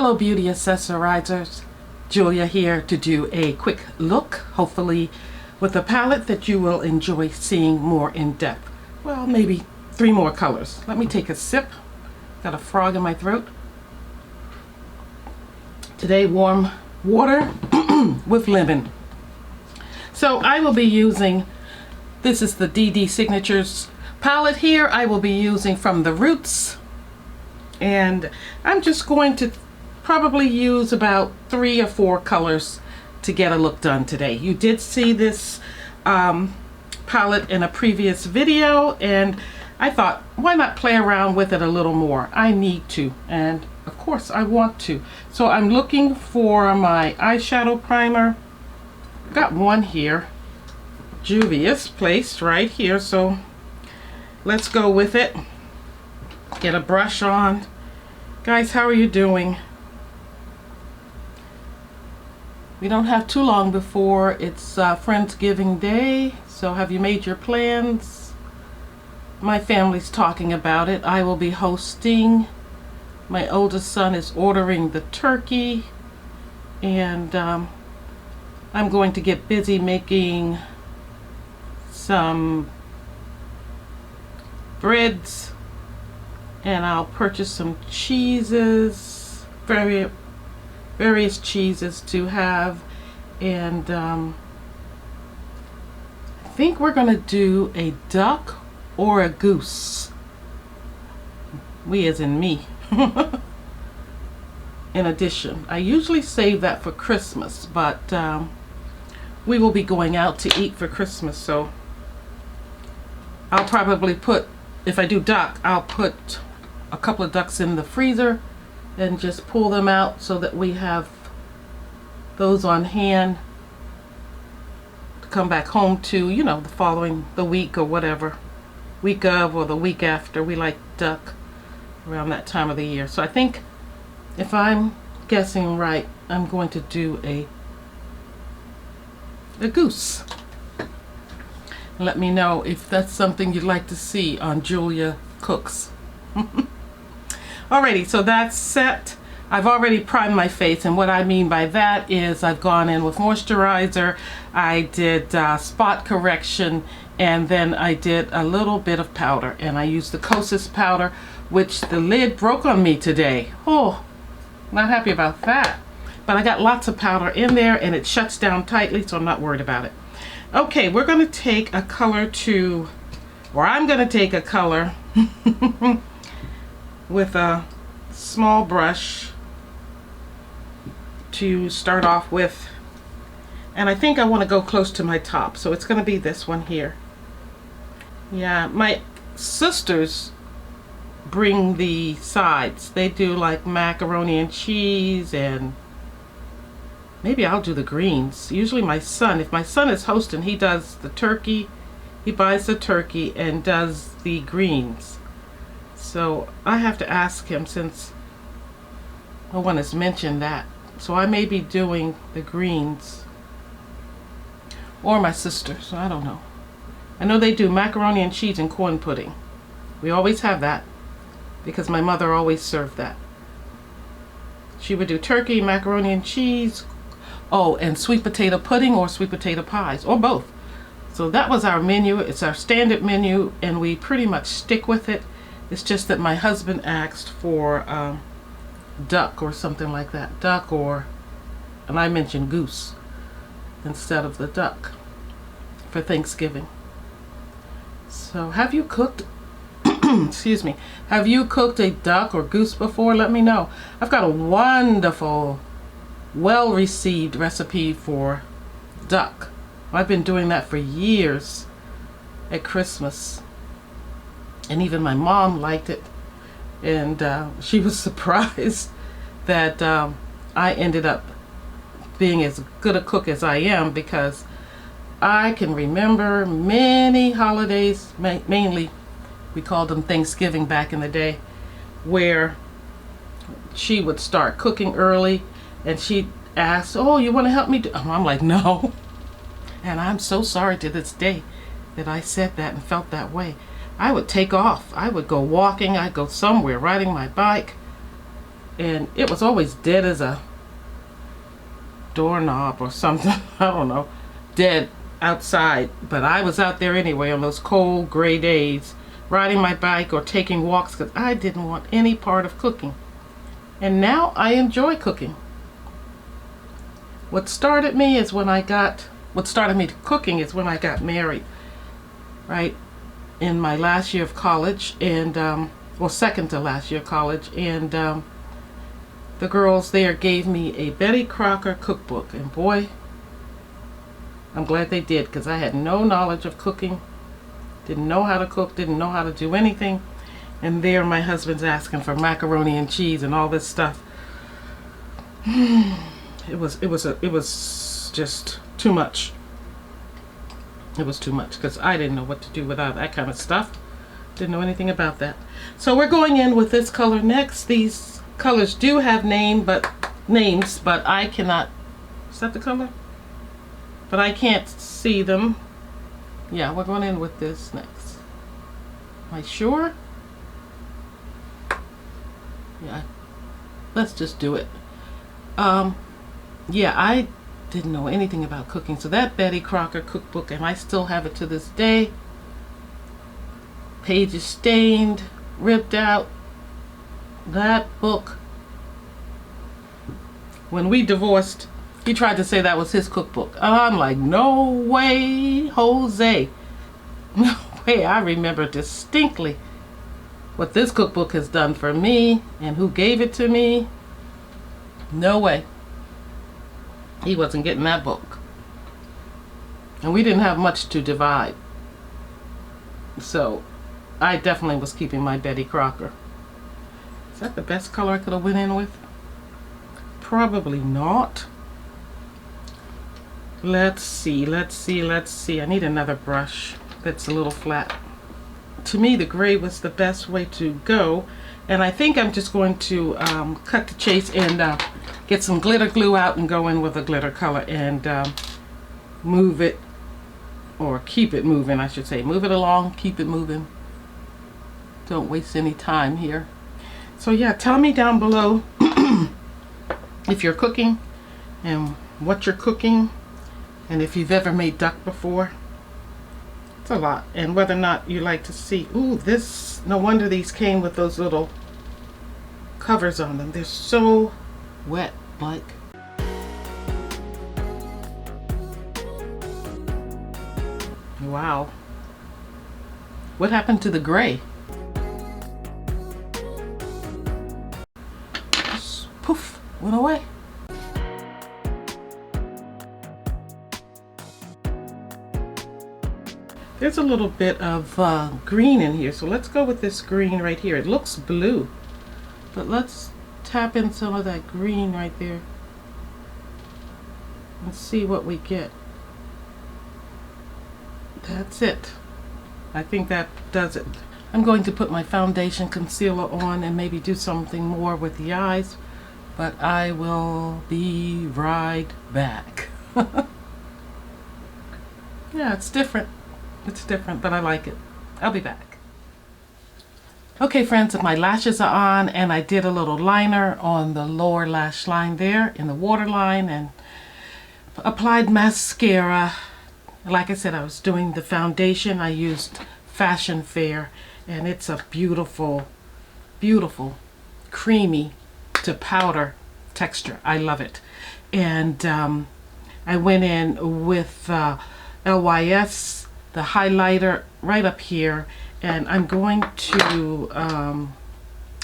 Hello beauty accessorizers, Julia here to do a quick look, hopefully with a palette that you will enjoy seeing more in depth. Well, maybe 3 more colors. Let me take a sip. Got a frog in my throat. Today warm water with lemon. So I will be using, this is the DD Signatures palette here. I will be using from the Roots, and I'm just going to probably use about 3 or 4 colors to get a look done today. You did see this palette in a previous video, and I thought, why not play around with it a little more? I need to, and of course I want to. So I'm looking for my eyeshadow primer. Got one here, Juvia's, placed right here, so let's go with it. Get a brush on. Guys, how are you doing? We don't have too long before it's Friendsgiving Day, so have you made your plans? My family's talking about it. I will be hosting. My oldest son is ordering the turkey, and I'm going to get busy making some breads, and I'll purchase some cheeses, various cheeses to have, and I think we're gonna do a duck or a goose. We as in me. In addition, I usually save that for Christmas, but we will be going out to eat for Christmas, so I'll probably put, if I do duck, I'll put a couple of ducks in the freezer and just pull them out so that we have those on hand to come back home to, you know, the week or whatever, week of or the week after. We like duck around that time of the year. So I think, if I'm guessing right, I'm going to do a goose. Let me know if that's something you'd like to see on Julia Cooks. Alrighty, so that's set. I've already primed my face, and what I mean by that is I've gone in with moisturizer, I did spot correction, and then I did a little bit of powder, and I used the Kosas powder, which the lid broke on me today. Oh, not happy about that. But I got lots of powder in there, and it shuts down tightly, so I'm not worried about it. Okay, we're going to take a color I'm going to take a color with a small brush to start off with, and I think I want to go close to my top, so it's going to be this one here. Yeah, my sisters bring the sides. They do like macaroni and cheese, and maybe I'll do the greens. Usually my son, if my son is hosting, he does the turkey. He buys the turkey and does the greens. So I have to ask him, since no one has mentioned that. So I may be doing the greens, or my sister, so I don't know. I know they do macaroni and cheese and corn pudding. We always have that because my mother always served that. She would do turkey, macaroni and cheese, oh, and sweet potato pudding or sweet potato pies, or both. So that was our menu. It's our standard menu, and we pretty much stick with it. It's just that my husband asked for duck or something like that. Duck or, and I mentioned goose instead of the duck for Thanksgiving. So have you cooked, excuse me, have you cooked a duck or goose before? Let me know. I've got a wonderful, well-received recipe for duck. I've been doing that for years at Christmas. And even my mom liked it, and she was surprised that I ended up being as good a cook as I am, because I can remember many holidays, mainly we called them Thanksgiving back in the day, where she would start cooking early, and she'd ask, oh, you want to help me do? I'm like, no. And I'm so sorry to this day that I said that and felt that way. I would take off. I would go walking. I'd go somewhere, riding my bike, and it was always dead as a doorknob or something. I don't know, dead outside. But I was out there anyway on those cold gray days, riding my bike or taking walks, because I didn't want any part of cooking. And now I enjoy cooking. What started me to cooking is when I got married, right? In my last year of college, and well, second to last year of college, and the girls there gave me a Betty Crocker cookbook, and boy, I'm glad they did, because I had no knowledge of cooking, didn't know how to cook, didn't know how to do anything, and there my husband's asking for macaroni and cheese and all this stuff. It was just too much. It was too much, because I didn't know what to do without that kind of stuff. Didn't know anything about that. So we're going in with this color next. These colors do have names, but I cannot. Is that the color? But I can't see them. Yeah, we're going in with this next. Am I sure? Yeah. Let's just do it. Yeah, I didn't know anything about cooking, so that Betty Crocker cookbook, and I still have it to this day. Pages stained, ripped out. That book. When we divorced, he tried to say that was his cookbook. I'm like, no way, Jose. No way. I remember distinctly what this cookbook has done for me and who gave it to me. No way. He wasn't getting that book. And we didn't have much to divide. So I definitely was keeping my Betty Crocker. Is that the best color I could have went in with? Probably not. Let's see. I need another brush that's a little flat. To me, the gray was the best way to go. And I think I'm just going to cut the chase and get some glitter glue out and go in with a glitter color and move it, or keep it moving, I should say. Move it along, keep it moving. Don't waste any time here. So yeah, tell me down below if you're cooking and what you're cooking, and if you've ever made duck before. It's a lot. And whether or not you like to see. Ooh, this, no wonder these came with those little covers on them. They're so wet, like. Wow. What happened to the gray? Just poof, went away. There's a little bit of green in here, so let's go with this green right here. It looks blue, but let's tap in some of that green right there and see what we get. That's it. I think that does it. I'm going to put my foundation concealer on and maybe do something more with the eyes, but I will be right back. Yeah, it's different. It's different, but I like it. I'll be back. Okay, friends, my lashes are on, and I did a little liner on the lower lash line there in the waterline and applied mascara. Like I said, I was doing the foundation. I used Fashion Fair, and it's a beautiful, beautiful, creamy to powder texture. I love it. And I went in with LYS, the highlighter right up here, and I'm going to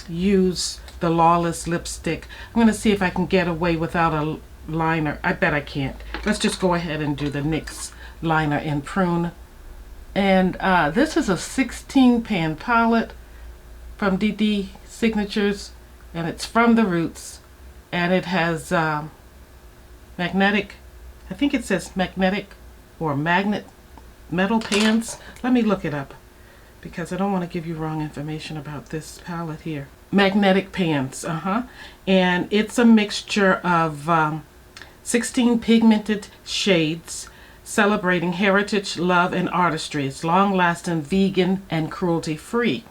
use the Lawless lipstick. I'm going to see if I can get away without a liner. I bet I can't. Let's just go ahead and do the NYX liner in Prune. And this is a 16 pan palette from DD Signatures, and it's from the Roots, and it has magnetic, I think it says magnetic or magnet metal pans. Let me look it up because I don't want to give you wrong information about this palette here. Magnetic pans, and it's a mixture of 16 pigmented shades celebrating heritage, love, and artistry. It's long-lasting, vegan, and cruelty-free.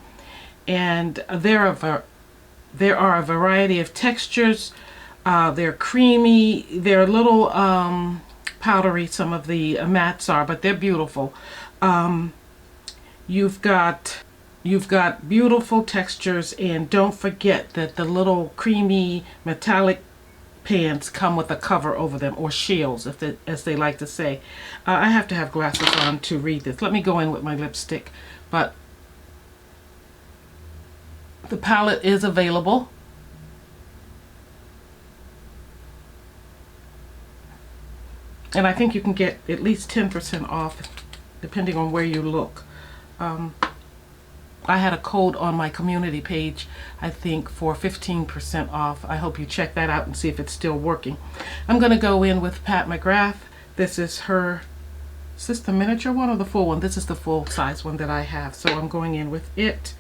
And there are There are a variety of textures. They're creamy. They're a little powdery, some of the mattes are, but they're beautiful. You've got beautiful textures, and don't forget that the little creamy metallic pans come with a cover over them, or shields, as they like to say. I have to have glasses on to read this. Let me go in with my lipstick. But the palette is available. And I think you can get at least 10% off, depending on where you look. I had a code on my community page, I think, for 15% off. I hope you check that out and see if it's still working. I'm going to go in with Pat McGrath. This is her, is this the miniature one or the full one? This is the full size one that I have, so I'm going in with it.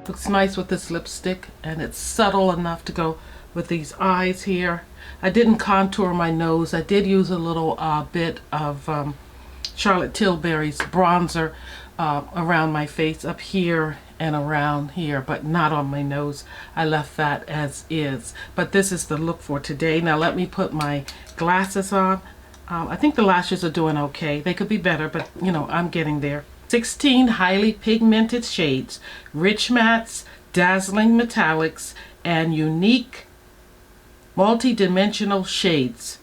Looks nice with this lipstick, and it's subtle enough to go with these eyes here. I didn't contour my nose. I did use a little bit of Charlotte Tilbury's bronzer around my face, up here and around here, but not on my nose. I left that as is. But this is the look for today. Now let me put my glasses on. I think the lashes are doing okay. They could be better, but you know, I'm getting there. 16 highly pigmented shades, rich mattes, dazzling metallics, and unique multi-dimensional shades.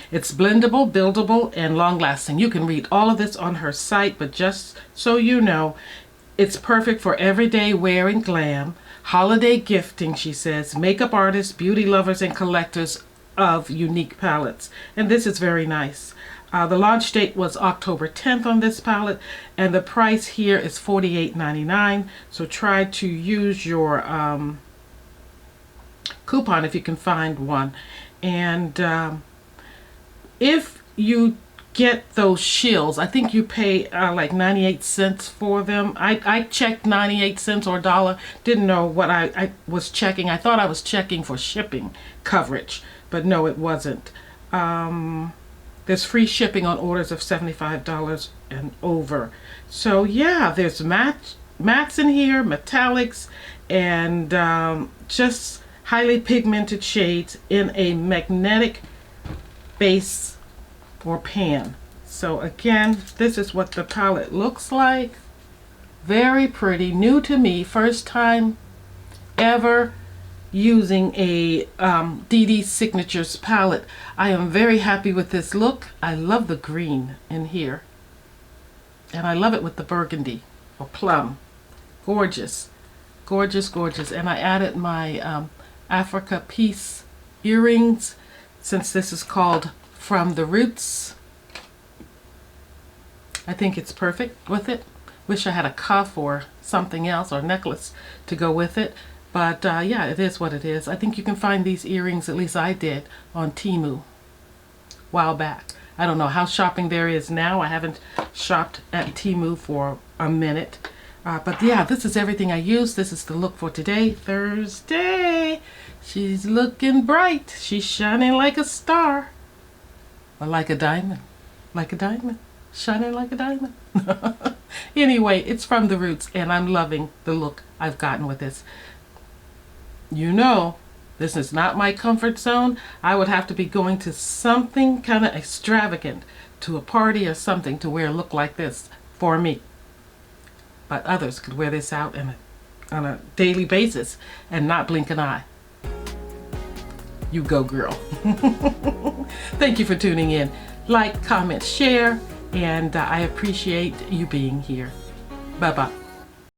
It's blendable, buildable, and long-lasting. You can read all of this on her site, but just so you know, it's perfect for everyday wear and glam, holiday gifting, she says, makeup artists, beauty lovers, and collectors of unique palettes. And this is very nice. The launch date was October 10th on this palette, and the price here is $48.99. So try to use your coupon if you can find one. And if you get those shills, I think you pay like 98 cents for them. I checked 98 cents or $1. Didn't know what I was checking. I thought I was checking for shipping coverage, but no, it wasn't. There's free shipping on orders of $75 and over. So yeah, there's mattes in here, metallics, and just highly pigmented shades in a magnetic base or pan. So again, this is what the palette looks like. Very pretty, new to me, first time ever using a DD Signatures palette. I am very happy with this look. I love the green in here, and I love it with the burgundy or plum. Gorgeous, gorgeous, gorgeous. And I added my Africa Peace earrings, since this is called From the Roots. I think it's perfect with it. Wish I had a cuff or something else, or necklace to go with it. But yeah, it is what it is. I think you can find these earrings, at least I did, on Temu a while back. I don't know how shopping there is now. I haven't shopped at Temu for a minute. But yeah, this is everything I use. This is the look for today, Thursday. She's looking bright. She's shining like a star. Or like a diamond. Like a diamond. Shining like a diamond. Anyway, it's From the Roots, and I'm loving the look I've gotten with this. You know, this is not my comfort zone. I would have to be going to something kind of extravagant, to a party or something, to wear a look like this for me. But others could wear this out on a daily basis and not blink an eye. You go, girl. Thank you for tuning in. Like, comment, share, and I appreciate you being here. Bye-bye.